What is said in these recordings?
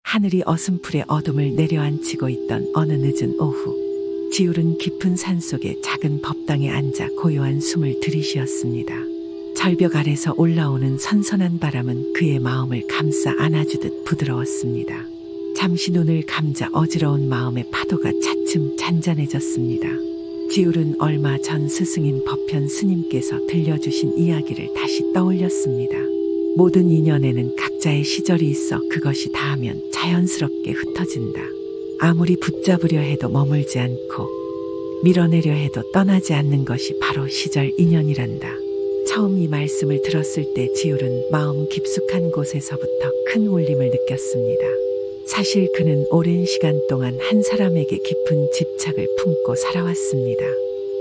하늘이 어슴풀에 어둠을 내려앉히고 있던 어느 늦은 오후, 지울은 깊은 산속의 작은 법당에 앉아 고요한 숨을 들이쉬었습니다. 절벽 아래서 올라오는 선선한 바람은 그의 마음을 감싸 안아주듯 부드러웠습니다. 잠시 눈을 감자 어지러운 마음의 파도가 차츰 잔잔해졌습니다. 지울은 얼마 전 스승인 법현 스님께서 들려주신 이야기를 다시 떠올렸습니다. 모든 인연에는 각자의 시절이 있어 그것이 닿으면 자연스럽게 흩어진다. 아무리 붙잡으려 해도 머물지 않고 밀어내려 해도 떠나지 않는 것이 바로 시절 인연이란다. 처음 이 말씀을 들었을 때 지울은 마음 깊숙한 곳에서부터 큰 울림을 느꼈습니다. 사실 그는 오랜 시간 동안 한 사람에게 깊은 집착을 품고 살아왔습니다.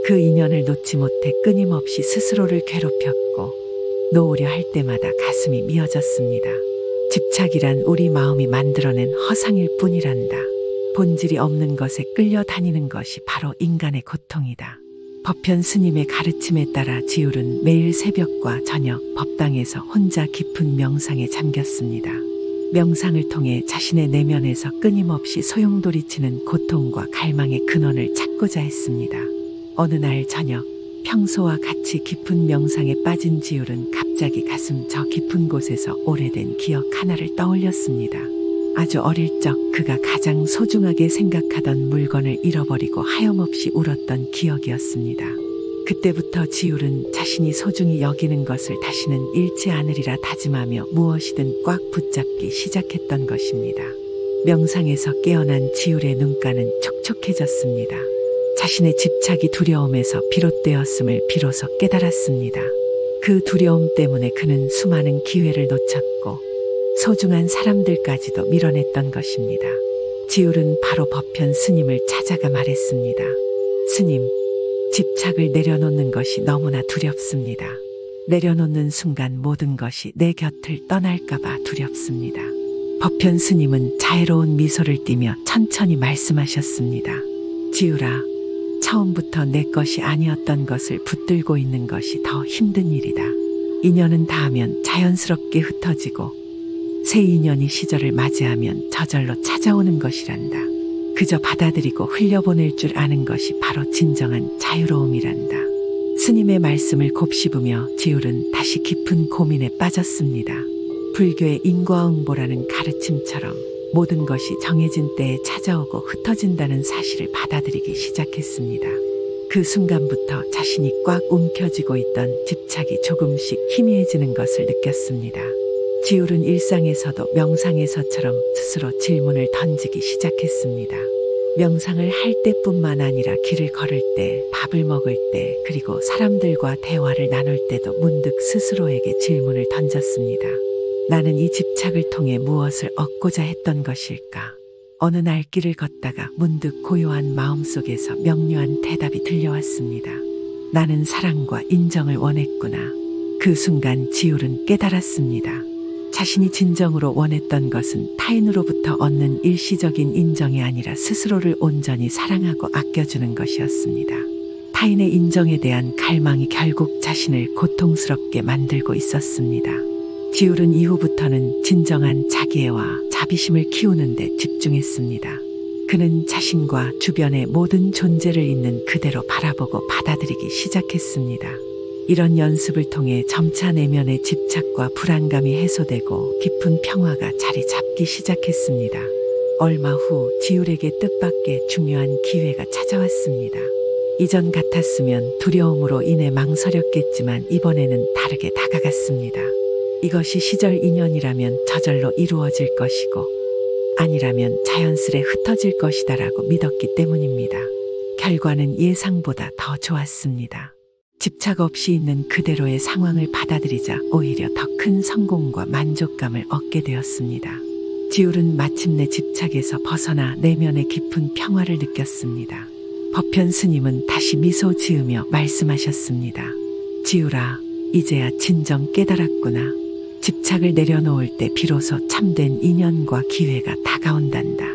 그 인연을 놓지 못해 끊임없이 스스로를 괴롭혔고 놓으려 할 때마다 가슴이 미어졌습니다. 집착이란 우리 마음이 만들어낸 허상일 뿐이란다. 본질이 없는 것에 끌려다니는 것이 바로 인간의 고통이다. 법현 스님의 가르침에 따라 지울은 매일 새벽과 저녁 법당에서 혼자 깊은 명상에 잠겼습니다. 명상을 통해 자신의 내면에서 끊임없이 소용돌이치는 고통과 갈망의 근원을 찾고자 했습니다. 어느 날 저녁, 평소와 같이 깊은 명상에 빠진 지울은 갑자기 가슴 저 깊은 곳에서 오래된 기억 하나를 떠올렸습니다. 아주 어릴 적 그가 가장 소중하게 생각하던 물건을 잃어버리고 하염없이 울었던 기억이었습니다. 그때부터 지울은 자신이 소중히 여기는 것을 다시는 잃지 않으리라 다짐하며 무엇이든 꽉 붙잡기 시작했던 것입니다. 명상에서 깨어난 지울의 눈가는 촉촉해졌습니다. 자신의 집착이 두려움에서 비롯되었음을 비로소 깨달았습니다. 그 두려움 때문에 그는 수많은 기회를 놓쳤고 소중한 사람들까지도 밀어냈던 것입니다. 지울은 바로 법현 스님을 찾아가 말했습니다. 스님, 집착을 내려놓는 것이 너무나 두렵습니다. 내려놓는 순간 모든 것이 내 곁을 떠날까봐 두렵습니다. 법현 스님은 자애로운 미소를 띠며 천천히 말씀하셨습니다. 지울아, 처음부터 내 것이 아니었던 것을 붙들고 있는 것이 더 힘든 일이다. 인연은 닿으면 자연스럽게 흩어지고 새 인연이 시절을 맞이하면 저절로 찾아오는 것이란다. 그저 받아들이고 흘려보낼 줄 아는 것이 바로 진정한 자유로움이란다. 스님의 말씀을 곱씹으며 지울은 다시 깊은 고민에 빠졌습니다. 불교의 인과응보라는 가르침처럼 모든 것이 정해진 때에 찾아오고 흩어진다는 사실을 받아들이기 시작했습니다. 그 순간부터 자신이 꽉 움켜쥐고 있던 집착이 조금씩 희미해지는 것을 느꼈습니다. 지울은 일상에서도 명상에서처럼 스스로 질문을 던지기 시작했습니다. 명상을 할 때뿐만 아니라 길을 걸을 때, 밥을 먹을 때, 그리고 사람들과 대화를 나눌 때도 문득 스스로에게 질문을 던졌습니다. 나는 이 집착을 통해 무엇을 얻고자 했던 것일까? 어느 날 길을 걷다가 문득 고요한 마음속에서 명료한 대답이 들려왔습니다. 나는 사랑과 인정을 원했구나. 그 순간 지울은 깨달았습니다. 자신이 진정으로 원했던 것은 타인으로부터 얻는 일시적인 인정이 아니라 스스로를 온전히 사랑하고 아껴주는 것이었습니다. 타인의 인정에 대한 갈망이 결국 자신을 고통스럽게 만들고 있었습니다. 지울은 이후부터는 진정한 자기애와 자비심을 키우는 데 집중했습니다. 그는 자신과 주변의 모든 존재를 있는 그대로 바라보고 받아들이기 시작했습니다. 이런 연습을 통해 점차 내면의 집착과 불안감이 해소되고 깊은 평화가 자리 잡기 시작했습니다. 얼마 후 지울에게 뜻밖의 중요한 기회가 찾아왔습니다. 이전 같았으면 두려움으로 인해 망설였겠지만 이번에는 다르게 다가갔습니다. 이것이 시절 인연이라면 저절로 이루어질 것이고 아니라면 자연스레 흩어질 것이다라고 믿었기 때문입니다. 결과는 예상보다 더 좋았습니다. 집착 없이 있는 그대로의 상황을 받아들이자 오히려 더 큰 성공과 만족감을 얻게 되었습니다. 지울은 마침내 집착에서 벗어나 내면의 깊은 평화를 느꼈습니다. 법현 스님은 다시 미소 지으며 말씀하셨습니다. 지울아, 이제야 진정 깨달았구나. 집착을 내려놓을 때 비로소 참된 인연과 기회가 다가온단다.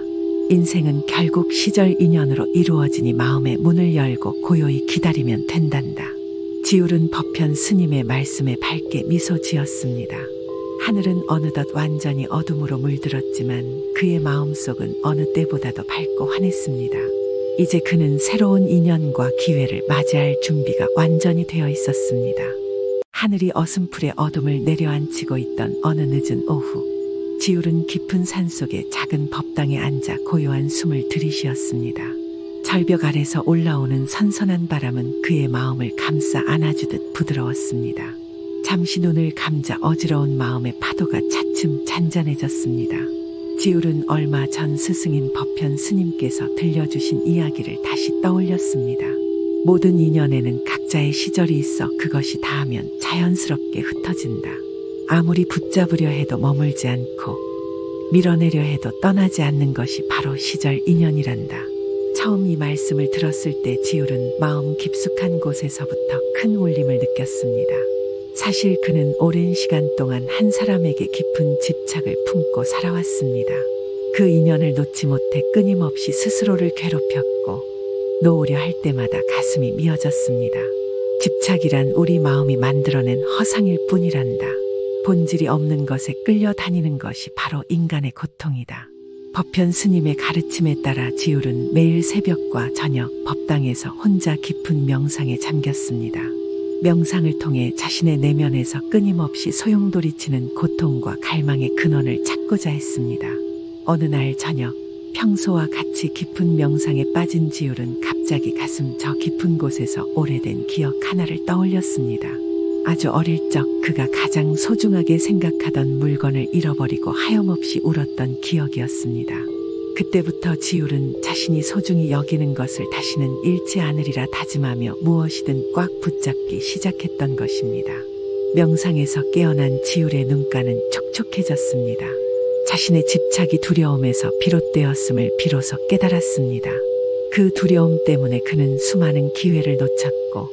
인생은 결국 시절 인연으로 이루어지니 마음의 문을 열고 고요히 기다리면 된단다. 지울은 법현 스님의 말씀에 밝게 미소 지었습니다. 하늘은 어느덧 완전히 어둠으로 물들었지만 그의 마음속은 어느 때보다도 밝고 환했습니다. 이제 그는 새로운 인연과 기회를 맞이할 준비가 완전히 되어 있었습니다. 하늘이 어슴풀의 어둠을 내려앉히고 있던 어느 늦은 오후, 지울은 깊은 산속의 작은 법당에 앉아 고요한 숨을 들이쉬었습니다. 절벽 아래서 올라오는 선선한 바람은 그의 마음을 감싸 안아주듯 부드러웠습니다. 잠시 눈을 감자 어지러운 마음의 파도가 차츰 잔잔해졌습니다. 지울은 얼마 전 스승인 법현 스님께서 들려주신 이야기를 다시 떠올렸습니다. 모든 인연에는 각자의 시절이 있어 그것이 닿으면 자연스럽게 흩어진다. 아무리 붙잡으려 해도 머물지 않고 밀어내려 해도 떠나지 않는 것이 바로 시절 인연이란다. 처음 이 말씀을 들었을 때 지울은 마음 깊숙한 곳에서부터 큰 울림을 느꼈습니다. 사실 그는 오랜 시간 동안 한 사람에게 깊은 집착을 품고 살아왔습니다. 그 인연을 놓지 못해 끊임없이 스스로를 괴롭혔고 놓으려 할 때마다 가슴이 미어졌습니다. 집착이란 우리 마음이 만들어낸 허상일 뿐이란다. 본질이 없는 것에 끌려다니는 것이 바로 인간의 고통이다. 법현 스님의 가르침에 따라 지울은 매일 새벽과 저녁 법당에서 혼자 깊은 명상에 잠겼습니다. 명상을 통해 자신의 내면에서 끊임없이 소용돌이치는 고통과 갈망의 근원을 찾고자 했습니다. 어느 날 저녁, 평소와 같이 깊은 명상에 빠진 지울은 갑자기 가슴 저 깊은 곳에서 오래된 기억 하나를 떠올렸습니다. 아주 어릴 적 그가 가장 소중하게 생각하던 물건을 잃어버리고 하염없이 울었던 기억이었습니다. 그때부터 지울은 자신이 소중히 여기는 것을 다시는 잃지 않으리라 다짐하며 무엇이든 꽉 붙잡기 시작했던 것입니다. 명상에서 깨어난 지울의 눈가는 촉촉해졌습니다. 자신의 집착이 두려움에서 비롯되었음을 비로소 깨달았습니다. 그 두려움 때문에 그는 수많은 기회를 놓쳤고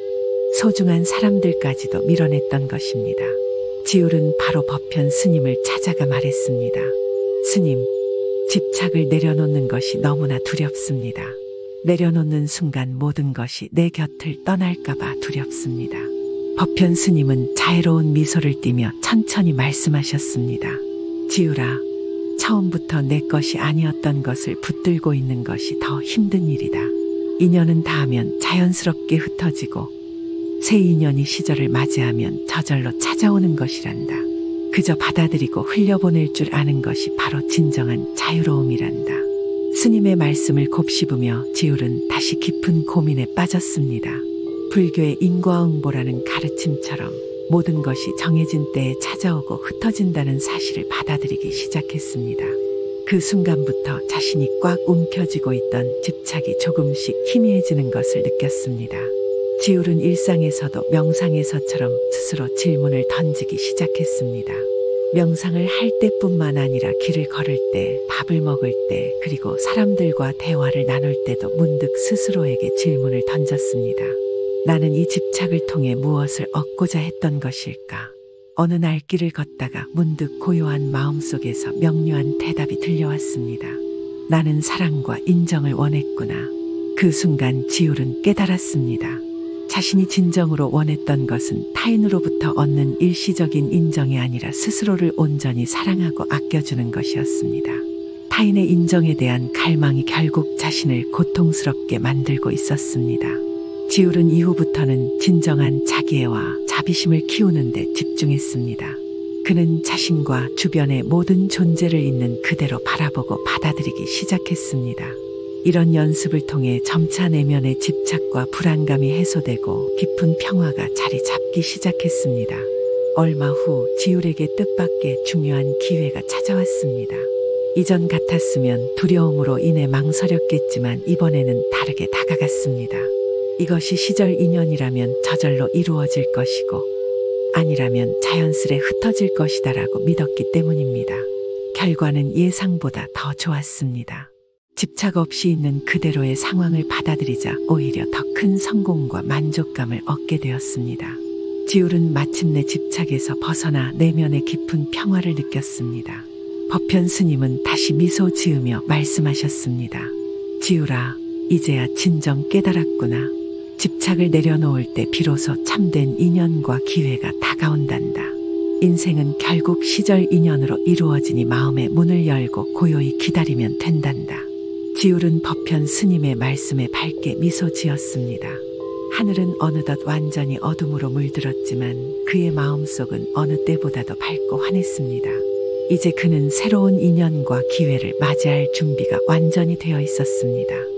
소중한 사람들까지도 밀어냈던 것입니다. 지울은 바로 법현 스님을 찾아가 말했습니다. 스님, 집착을 내려놓는 것이 너무나 두렵습니다. 내려놓는 순간 모든 것이 내 곁을 떠날까봐 두렵습니다. 법현 스님은 자애로운 미소를 띠며 천천히 말씀하셨습니다. 지울아, 처음부터 내 것이 아니었던 것을 붙들고 있는 것이 더 힘든 일이다. 인연은 닿으면 자연스럽게 흩어지고 새 인연이 시절을 맞이하면 저절로 찾아오는 것이란다. 그저 받아들이고 흘려보낼 줄 아는 것이 바로 진정한 자유로움이란다. 스님의 말씀을 곱씹으며 지울은 다시 깊은 고민에 빠졌습니다. 불교의 인과응보라는 가르침처럼 모든 것이 정해진 때에 찾아오고 흩어진다는 사실을 받아들이기 시작했습니다. 그 순간부터 자신이 꽉 움켜쥐고 있던 집착이 조금씩 희미해지는 것을 느꼈습니다. 지울은 일상에서도 명상에서처럼 스스로 질문을 던지기 시작했습니다. 명상을 할 때뿐만 아니라 길을 걸을 때, 밥을 먹을 때, 그리고 사람들과 대화를 나눌 때도 문득 스스로에게 질문을 던졌습니다. 나는 이 집착을 통해 무엇을 얻고자 했던 것일까? 어느 날 길을 걷다가 문득 고요한 마음속에서 명료한 대답이 들려왔습니다. 나는 사랑과 인정을 원했구나. 그 순간 지울은 깨달았습니다. 자신이 진정으로 원했던 것은 타인으로부터 얻는 일시적인 인정이 아니라 스스로를 온전히 사랑하고 아껴주는 것이었습니다. 타인의 인정에 대한 갈망이 결국 자신을 고통스럽게 만들고 있었습니다. 지울은 이후부터는 진정한 자기애와 자비심을 키우는 데 집중했습니다. 그는 자신과 주변의 모든 존재를 있는 그대로 바라보고 받아들이기 시작했습니다. 이런 연습을 통해 점차 내면의 집착과 불안감이 해소되고 깊은 평화가 자리 잡기 시작했습니다. 얼마 후 지울에게 뜻밖의 중요한 기회가 찾아왔습니다. 이전 같았으면 두려움으로 인해 망설였겠지만 이번에는 다르게 다가갔습니다. 이것이 시절 인연이라면 저절로 이루어질 것이고 아니라면 자연스레 흩어질 것이다라고 믿었기 때문입니다. 결과는 예상보다 더 좋았습니다. 집착 없이 있는 그대로의 상황을 받아들이자 오히려 더 큰 성공과 만족감을 얻게 되었습니다. 지울은 마침내 집착에서 벗어나 내면의 깊은 평화를 느꼈습니다. 법현 스님은 다시 미소 지으며 말씀하셨습니다. 지울아, 이제야 진정 깨달았구나. 집착을 내려놓을 때 비로소 참된 인연과 기회가 다가온단다. 인생은 결국 시절 인연으로 이루어지니 마음의 문을 열고 고요히 기다리면 된단다. 지울은 법현 스님의 말씀에 밝게 미소 지었습니다. 하늘은 어느덧 완전히 어둠으로 물들었지만 그의 마음속은 어느 때보다도 밝고 환했습니다. 이제 그는 새로운 인연과 기회를 맞이할 준비가 완전히 되어 있었습니다.